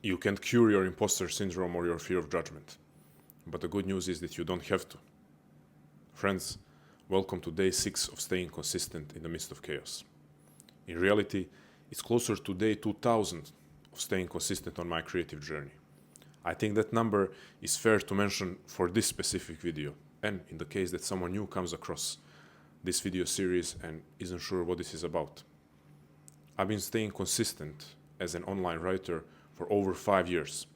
You can't cure your imposter syndrome or your fear of judgment. But the good news is that you don't have to. Friends, welcome to day 6 of staying consistent in the midst of chaos. In reality, it's closer to day 2000 of staying consistent on my creative journey. I think that number is fair to mention for this specific video, and in the case that someone new comes across this video series and isn't sure what this is about. I've been staying consistent as an online writer for over 5 years.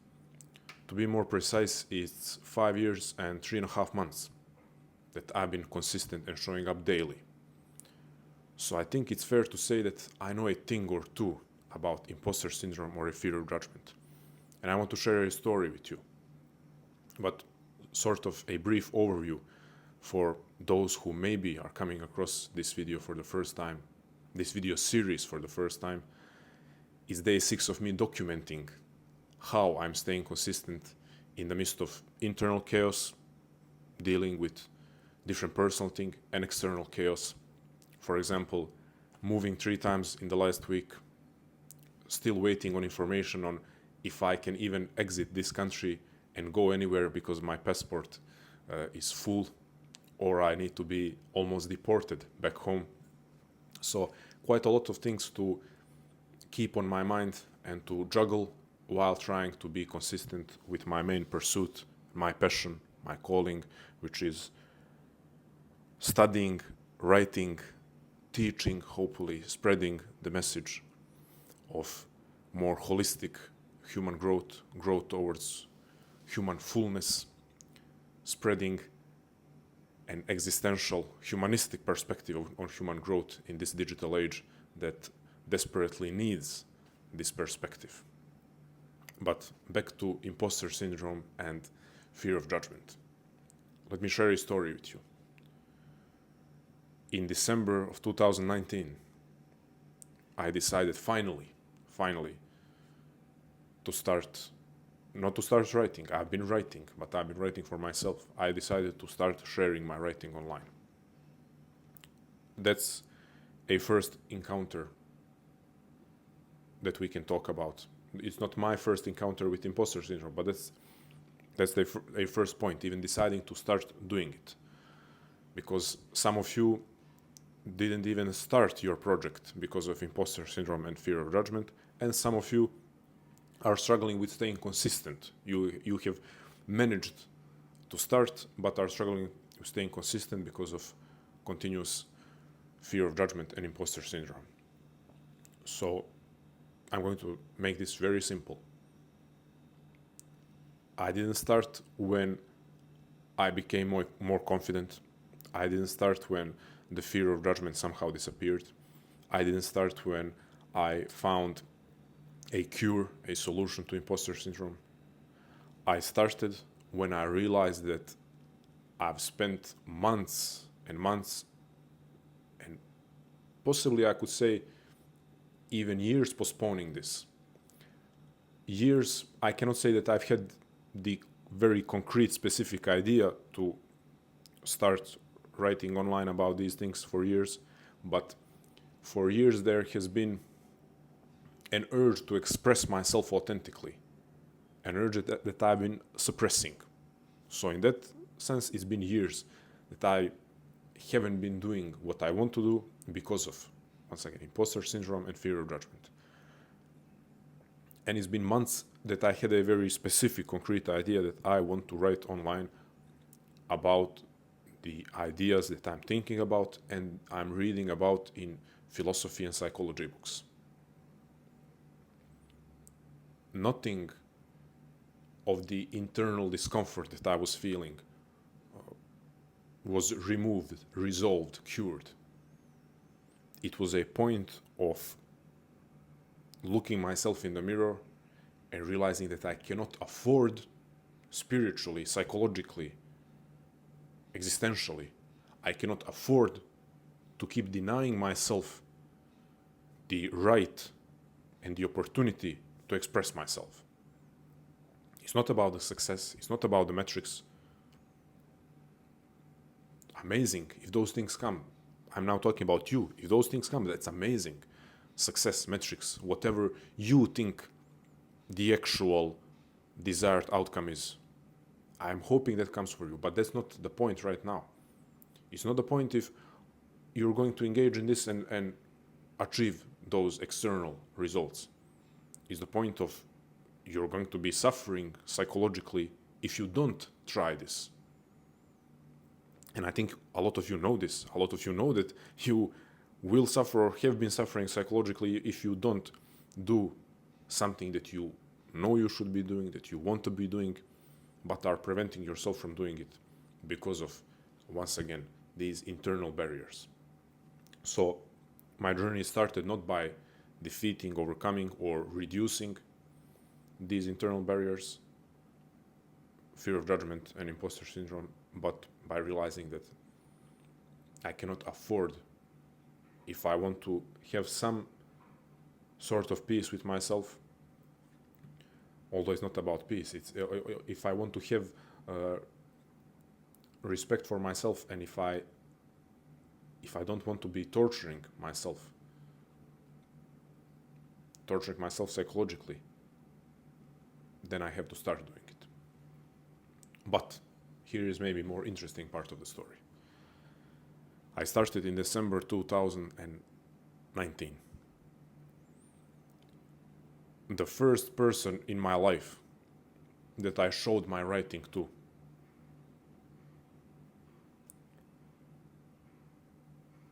To be more precise, it's 5 years and 3.5 months that I've been consistent and showing up daily. So I think it's fair to say that I know a thing or two about imposter syndrome or a fear of judgment. And I want to share a story with you. But sort of a brief overview for those who maybe are coming across this video for the first time, this video series for the first time, is day 6 of me documenting how I'm staying consistent in the midst of internal chaos, dealing with different personal things, and external chaos. For example, moving 3 times in the last week, still waiting on information on if I can even exit this country and go anywhere because my passport is full, or I need to be almost deported back home. So quite a lot of things to keep on my mind and to juggle while trying to be consistent with my main pursuit, my passion, my calling, which is studying, writing, teaching, hopefully spreading the message of more holistic human growth towards human fullness, spreading an existential humanistic perspective on human growth in this digital age that desperately needs this perspective. But back to imposter syndrome and fear of judgment. Let me share a story with you. In December of 2019, I decided finally not to start writing. I've been writing, but I've been writing for myself. I decided to start sharing my writing online. That's a first encounter that we can talk about. It's not my first encounter with imposter syndrome, but that's a first point, even deciding to start doing it. Because some of you didn't even start your project because of imposter syndrome and fear of judgment, and some of you are struggling with staying consistent. You have managed to start, but are struggling with staying consistent because of continuous fear of judgment and imposter syndrome. So I'm going to make this very simple. I didn't start when I became more confident. I didn't start when the fear of judgment somehow disappeared. I didn't start when I found a cure, a solution to imposter syndrome. I started when I realized that I've spent months and months, and possibly I could say even years, postponing this. Years, I cannot say that I've had the very concrete, specific idea to start writing online about these things for years, but for years there has been an urge to express myself authentically, an urge that I've been suppressing. So in that sense, it's been years that I haven't been doing what I want to do because of, once again, imposter syndrome and fear of judgment. And it's been months that I had a very specific, concrete idea that I want to write online about the ideas that I'm thinking about and I'm reading about in philosophy and psychology books. Nothing of the internal discomfort that I was feeling was removed, resolved, cured. It was a point of looking myself in the mirror and realizing that I cannot afford spiritually, psychologically, existentially, I cannot afford to keep denying myself the right and the opportunity to express myself. It's not about the success, it's not about the metrics. Amazing if those things come. I'm now talking about you. If those things come, that's amazing. Success, metrics, whatever you think the actual desired outcome is. I'm hoping that comes for you, but that's not the point right now. It's not the point if you're going to engage in this and achieve those external results. It's the point of you're going to be suffering psychologically if you don't try this. And I think a lot of you know this. A lot of you know that you will suffer or have been suffering psychologically if you don't do something that you know you should be doing, that you want to be doing, but are preventing yourself from doing it because of, once again, these internal barriers. So my journey started not by defeating, overcoming, or reducing these internal barriers, fear of judgment and imposter syndrome, but by realizing that I cannot afford, if I want to have some sort of peace with myself, although it's not about peace, it's if I want to have respect for myself, and if I don't want to be torturing myself psychologically, then I have to start doing it. But here is maybe more interesting part of the story. I started in December 2019. The first person in my life that I showed my writing to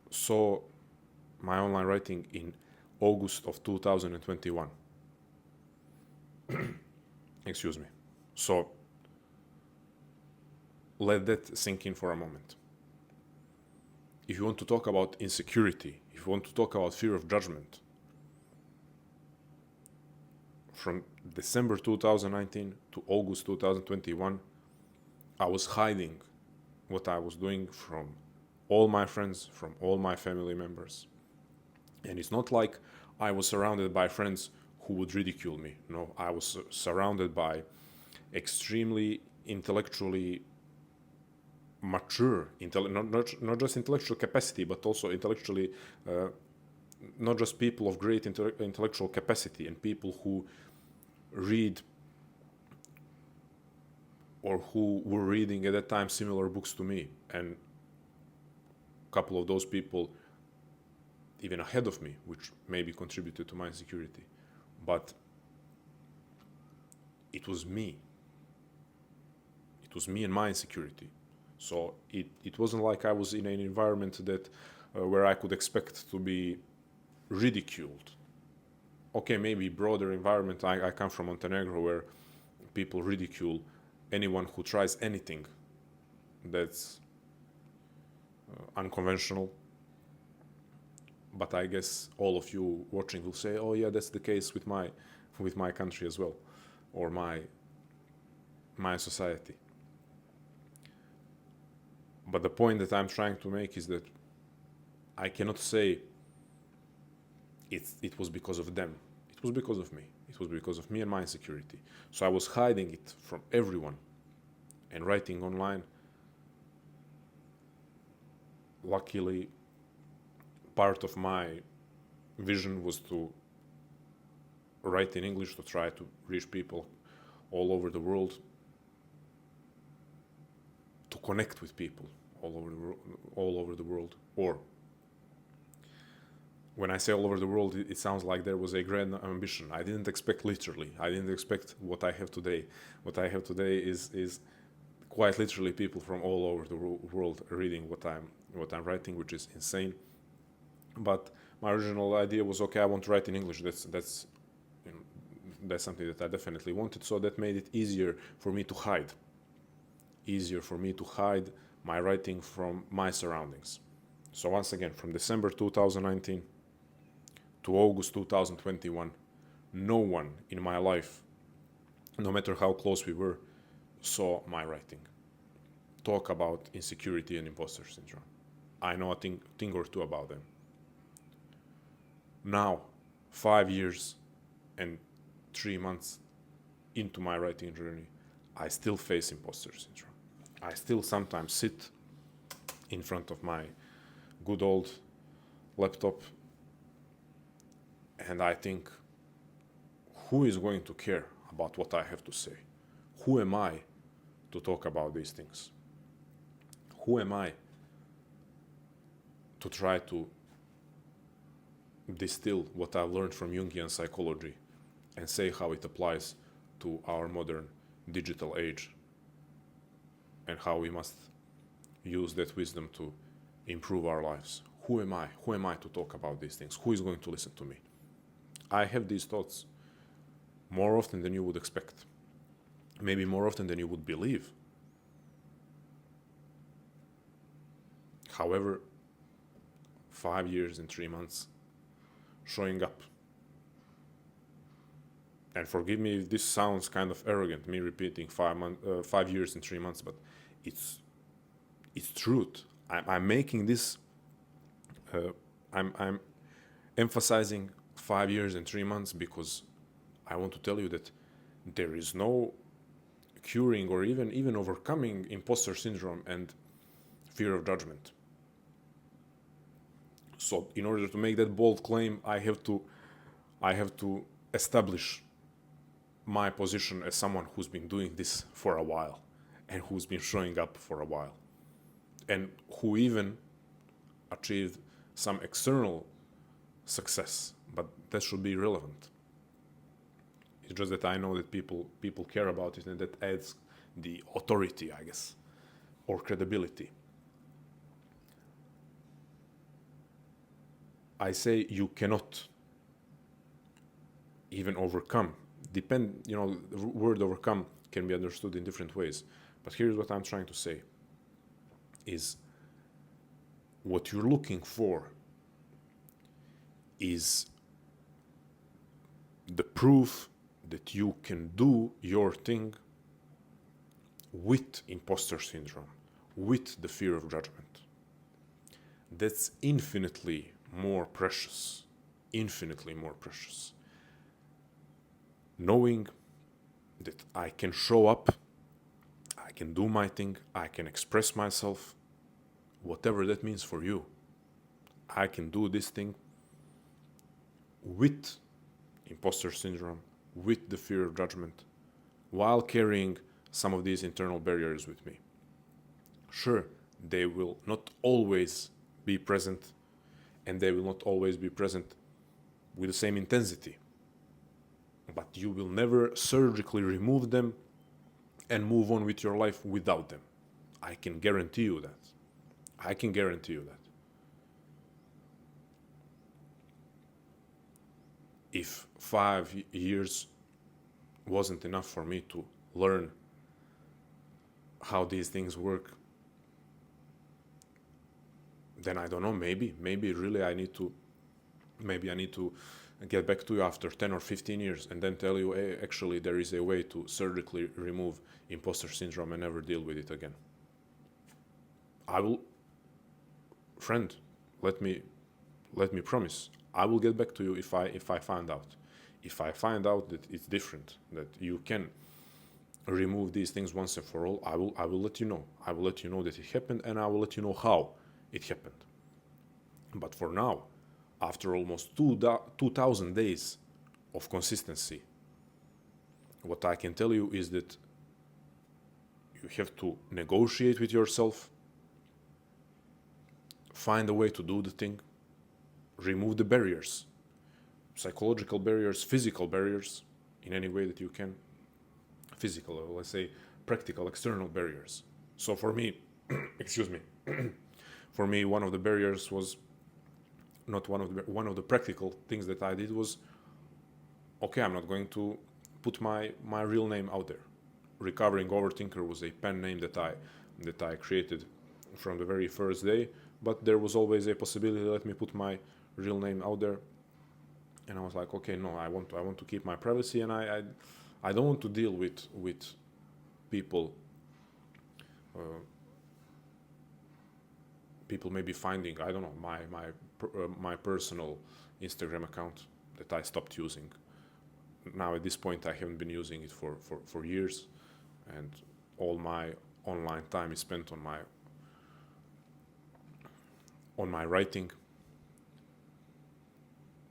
saw my online writing in August of 2021. Excuse me. So let that sink in for a moment. If you want to talk about insecurity, if you want to talk about fear of judgment, from December 2019 to August 2021, I was hiding what I was doing from all my friends, from all my family members. And it's not like I was surrounded by friends who would ridicule me. No, I was surrounded by extremely intellectually mature, not just intellectual capacity, but also intellectually, not just people of great intellectual capacity and people who read or who were reading at that time similar books to me, and a couple of those people even ahead of me, which maybe contributed to my insecurity. But it was me. It was me and my insecurity. So it wasn't like I was in an environment that where I could expect to be ridiculed. Okay, maybe broader environment. I come from Montenegro, where people ridicule anyone who tries anything that's unconventional. But I guess all of you watching will say, "Oh yeah, that's the case with my country as well, or my society." But the point that I'm trying to make is that I cannot say it was because of them. It was because of me. It was because of me and my insecurity. So I was hiding it from everyone and writing online. Luckily, part of my vision was to write in English, to try to reach people all over the world, to connect with people all over the world. Or when I say all over the world, it sounds like there was a grand ambition. I didn't expect literally. I didn't expect what I have today. What I have today is quite literally people from all over the world reading what I'm writing, which is insane. But my original idea was, okay, I want to write in English. That's something that I definitely wanted. So that made it easier for me to hide. Easier for me to hide my writing from my surroundings. So once again, from December 2019 to August 2021, no one in my life, no matter how close we were, saw my writing. Talk about insecurity and imposter syndrome. I know a thing or two about them. Now, 5 years and 3 months into my writing journey, I still face imposter syndrome. I still sometimes sit in front of my good old laptop and I think, who is going to care about what I have to say? Who am I to talk about these things? Who am I to try to distill what I've learned from Jungian psychology and say how it applies to our modern digital age and how we must use that wisdom to improve our lives? Who am I? Who am I to talk about these things? Who is going to listen to me? I have these thoughts more often than you would expect. Maybe more often than you would believe. However, 5 years and 3 months showing up. And forgive me if this sounds kind of arrogant, me repeating 5 years and 3 months, but it's truth. I'm making this. I'm emphasizing 5 years and 3 months because I want to tell you that there is no curing or even overcoming imposter syndrome and fear of judgment. So in order to make that bold claim, I have to establish my position as someone who's been doing this for a while and who's been showing up for a while and who even achieved some external success, but that should be irrelevant. It's just that I know that people care about it, and that adds the authority, I guess, or credibility. I say you cannot even overcome. The word overcome can be understood in different ways. But here's what I'm trying to say is what you're looking for is the proof that you can do your thing with imposter syndrome, with the fear of judgment. That's infinitely more precious, knowing that I can show up, I can do my thing, I can express myself, whatever that means for you. I can do this thing with imposter syndrome, with the fear of judgment, while carrying some of these internal barriers with me. Sure, they will not always be present, and they will not always be present with the same intensity. But you will never surgically remove them and move on with your life without them. I can guarantee you that. If 5 years wasn't enough for me to learn how these things work, then I don't know, maybe really I need to get back to you after 10 or 15 years and then tell you, hey, actually there is a way to surgically remove imposter syndrome and never deal with it again. Friend, let me promise, I will get back to you if I find out. If I find out that it's different, that you can remove these things once and for all, I will let you know. I will let you know that it happened, and I will let you know how it happened. But for now, after almost 2,000 days of consistency, what I can tell you is that you have to negotiate with yourself, find a way to do the thing, remove the barriers, psychological barriers, physical barriers, in any way that you can. Physical, or let's say practical, external barriers. So for me, excuse me, for me, one of the barriers was one of the practical things that I did was, okay, I'm not going to put my real name out there. Recovering Overthinker was a pen name that I created from the very first day, but there was always a possibility, let me put my real name out there. And I was like, okay, no, I want to keep my privacy, and I don't want to deal with people maybe finding, I don't know, my personal Instagram account that I stopped using. Now at this point I haven't been using it for years, and all my online time is spent on my writing.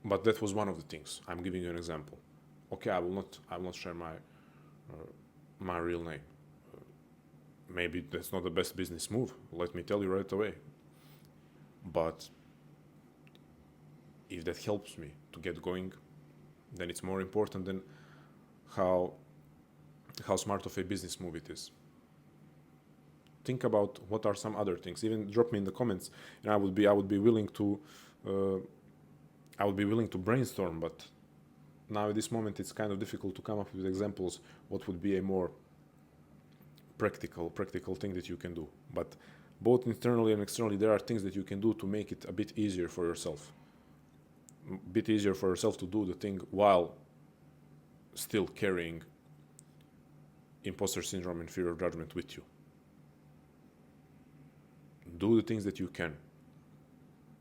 But that was one of the things. I'm giving you an example. Okay, I will not share my real name. Maybe that's not the best business move, let me tell you right away. But if that helps me to get going, then it's more important than how smart of a business move it is. Think about what are some other things. Even drop me in the comments, and I would be willing to brainstorm. But now at this moment, it's kind of difficult to come up with examples. What would be a more practical thing that you can do? But both internally and externally, there are things that you can do to make it a bit easier for yourself. To do the thing while still carrying imposter syndrome and fear of judgment with you. Do the things that you can.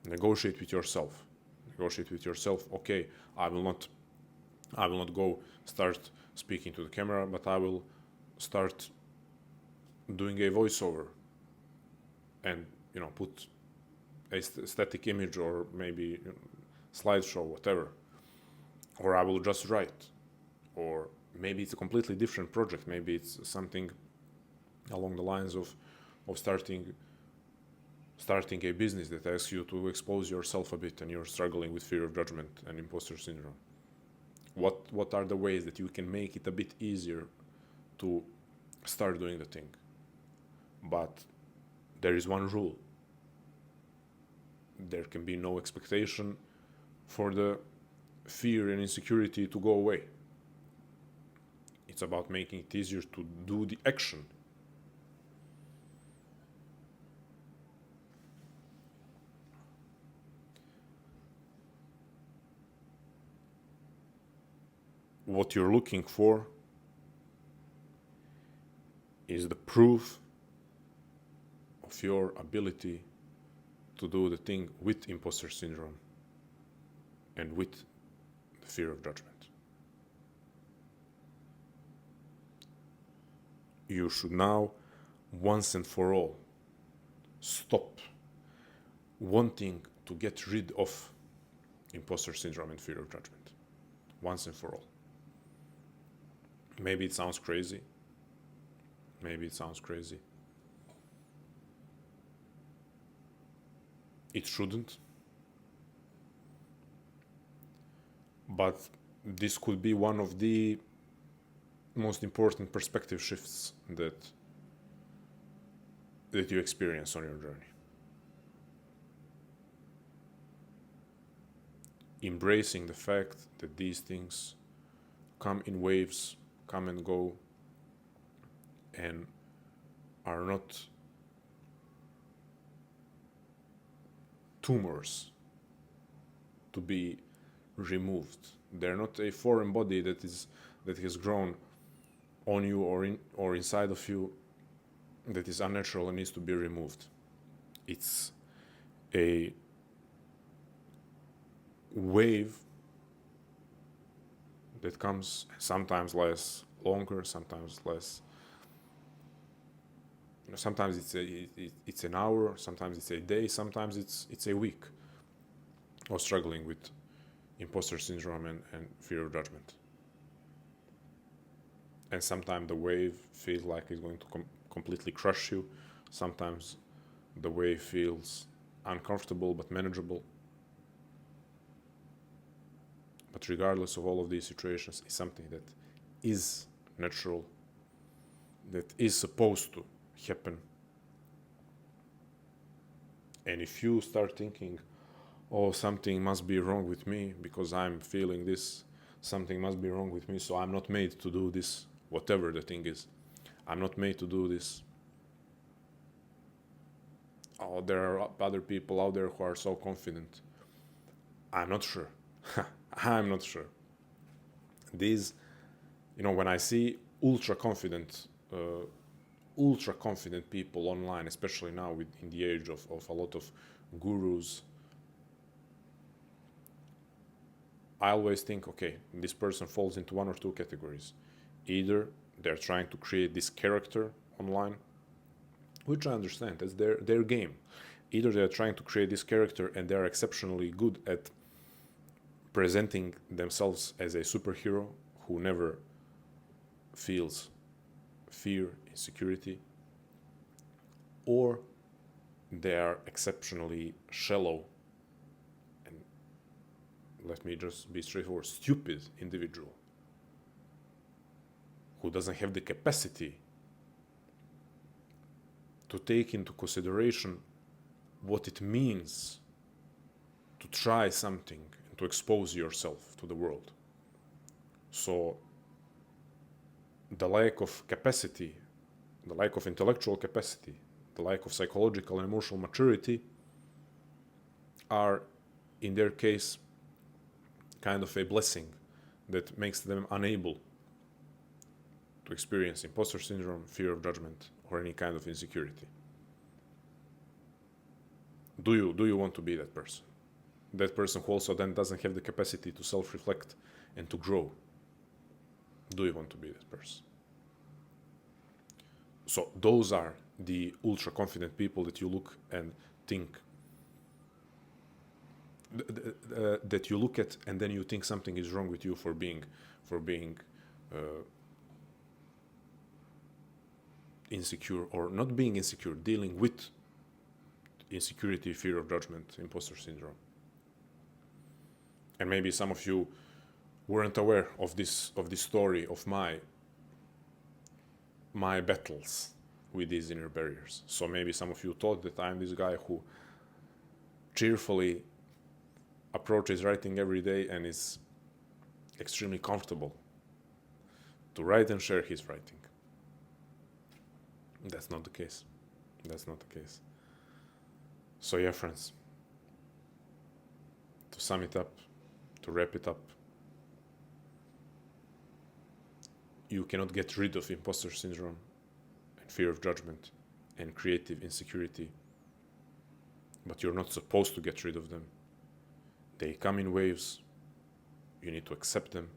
Negotiate with yourself. Okay, I will not go start speaking to the camera, but I will start doing a voiceover and put a static image or maybe slideshow, whatever. Or I will just write. Or maybe it's a completely different project. Maybe it's something along the lines of starting a business that asks you to expose yourself a bit and you're struggling with fear of judgment and imposter syndrome. What are the ways that you can make it a bit easier to start doing the thing? But there is one rule. There can be no expectation for the fear and insecurity to go away. It's about making it easier to do the action. What you're looking for is the proof of your ability to do the thing with imposter syndrome and with the fear of judgment. You should now, once and for all, stop wanting to get rid of imposter syndrome and fear of judgment. Once and for all. Maybe it sounds crazy. It shouldn't. But this could be one of the most important perspective shifts that you experience on your journey. Embracing the fact that these things come in waves, come and go, and are not tumors to be removed. They're not a foreign body that has grown on you or inside of you that is unnatural and needs to be removed. It's a wave that comes sometimes longer, sometimes less. Sometimes it's an hour, sometimes it's a day, sometimes it's a week of struggling with imposter syndrome and fear of judgment. And sometimes the wave feels like it's going to completely crush you. Sometimes the wave feels uncomfortable but manageable. But regardless of all of these situations, it's something that is natural, that is supposed to happen. And if you start thinking, oh, something must be wrong with me because I'm feeling this, something must be wrong with me, so I'm not made to do this, whatever the thing is. I'm not made to do this. Oh, there are other people out there who are so confident. I'm not sure. I'm not sure. These, when I see ultra confident people online, especially now in the age of a lot of gurus, I always think, okay, this person falls into one or two categories. Either they're trying to create this character online, which I understand, that's their game. Either they're trying to create this character and they're exceptionally good at presenting themselves as a superhero who never feels fear, insecurity, or they are exceptionally shallow and, let me just be straightforward, stupid individual who doesn't have the capacity to take into consideration what it means to try something and to expose yourself to the world. So the lack of capacity, the lack of intellectual capacity, the lack of psychological and emotional maturity are, in their case, kind of a blessing that makes them unable to experience imposter syndrome, fear of judgment, or any kind of insecurity. Do you want to be that person? That person who also then doesn't have the capacity to self-reflect and to grow. Do you want to be that person? So those are the ultra confident people that you look and think, that you look at and then you think something is wrong with you for being insecure, or not being insecure, dealing with insecurity, fear of judgment, imposter syndrome. And maybe some of you weren't aware of this story of my battles with these inner barriers. So maybe some of you thought that I'm this guy who cheerfully approaches writing every day and is extremely comfortable to write and share his writing. That's not the case. That's not the case. So yeah, friends, to sum it up, to wrap it up, you cannot get rid of imposter syndrome and fear of judgment and creative insecurity, but you're not supposed to get rid of them. They come in waves. You need to accept them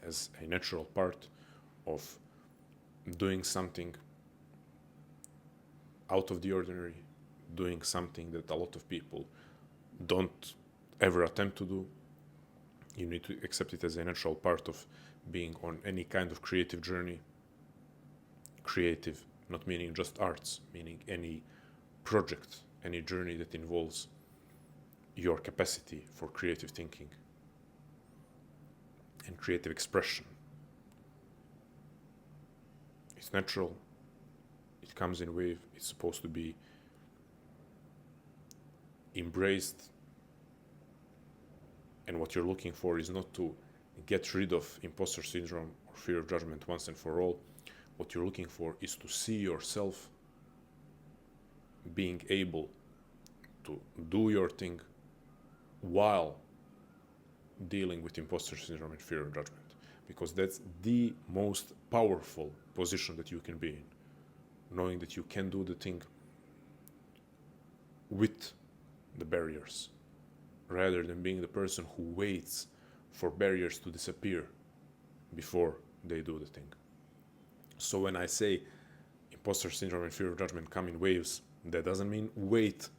as a natural part of doing something out of the ordinary, doing something that a lot of people don't ever attempt to do. You need to accept it as a natural part of being on any kind of creative journey. Creative, not meaning just arts, meaning any project, any journey that involves your capacity for creative thinking and creative expression. It's natural. It comes in wave. It's supposed to be embraced. And what you're looking for is not to get rid of imposter syndrome or fear of judgment once and for all. What you're looking for is to see yourself being able to do your thing while dealing with imposter syndrome and fear of judgment. Because that's the most powerful position that you can be in. Knowing that you can do the thing with the barriers, rather than being the person who waits for barriers to disappear before they do the thing. So when I say imposter syndrome and fear of judgment come in waves, that doesn't mean wait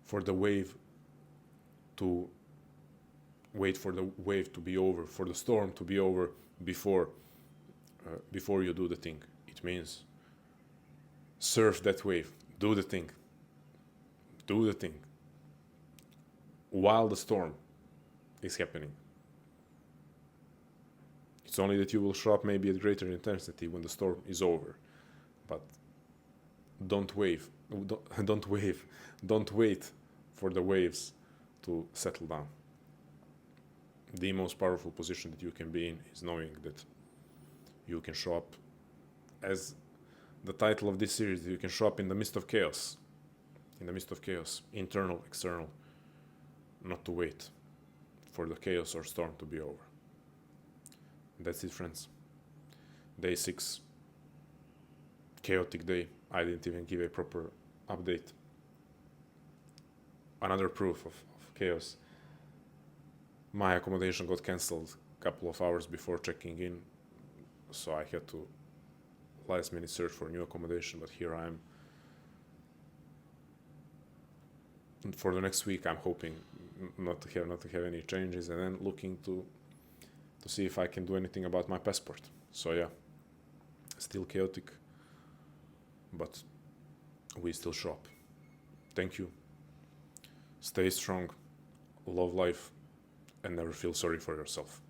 for the wave to be over, for the storm to be over before you do the thing. It means surf that wave, do the thing while the storm is happening. It's only that you will show up maybe at greater intensity when the storm is over, but don't wait for the waves to settle down. The most powerful position that you can be in is knowing that you can show up, as the title of this series, you can show up in the midst of chaos. In the midst of chaos, internal, external, not to wait for the chaos or storm to be over. That's it, friends. Day 6, chaotic day. I didn't even give a proper update. Another proof of chaos. My accommodation got cancelled a couple of hours before checking in, so I had to last minute search for new accommodation, but here I am. And for the next week, I'm hoping not to have any changes, and then looking to see if I can do anything about my passport. So yeah, still chaotic, but we still show up. Thank you. Stay strong, love life, and never feel sorry for yourself.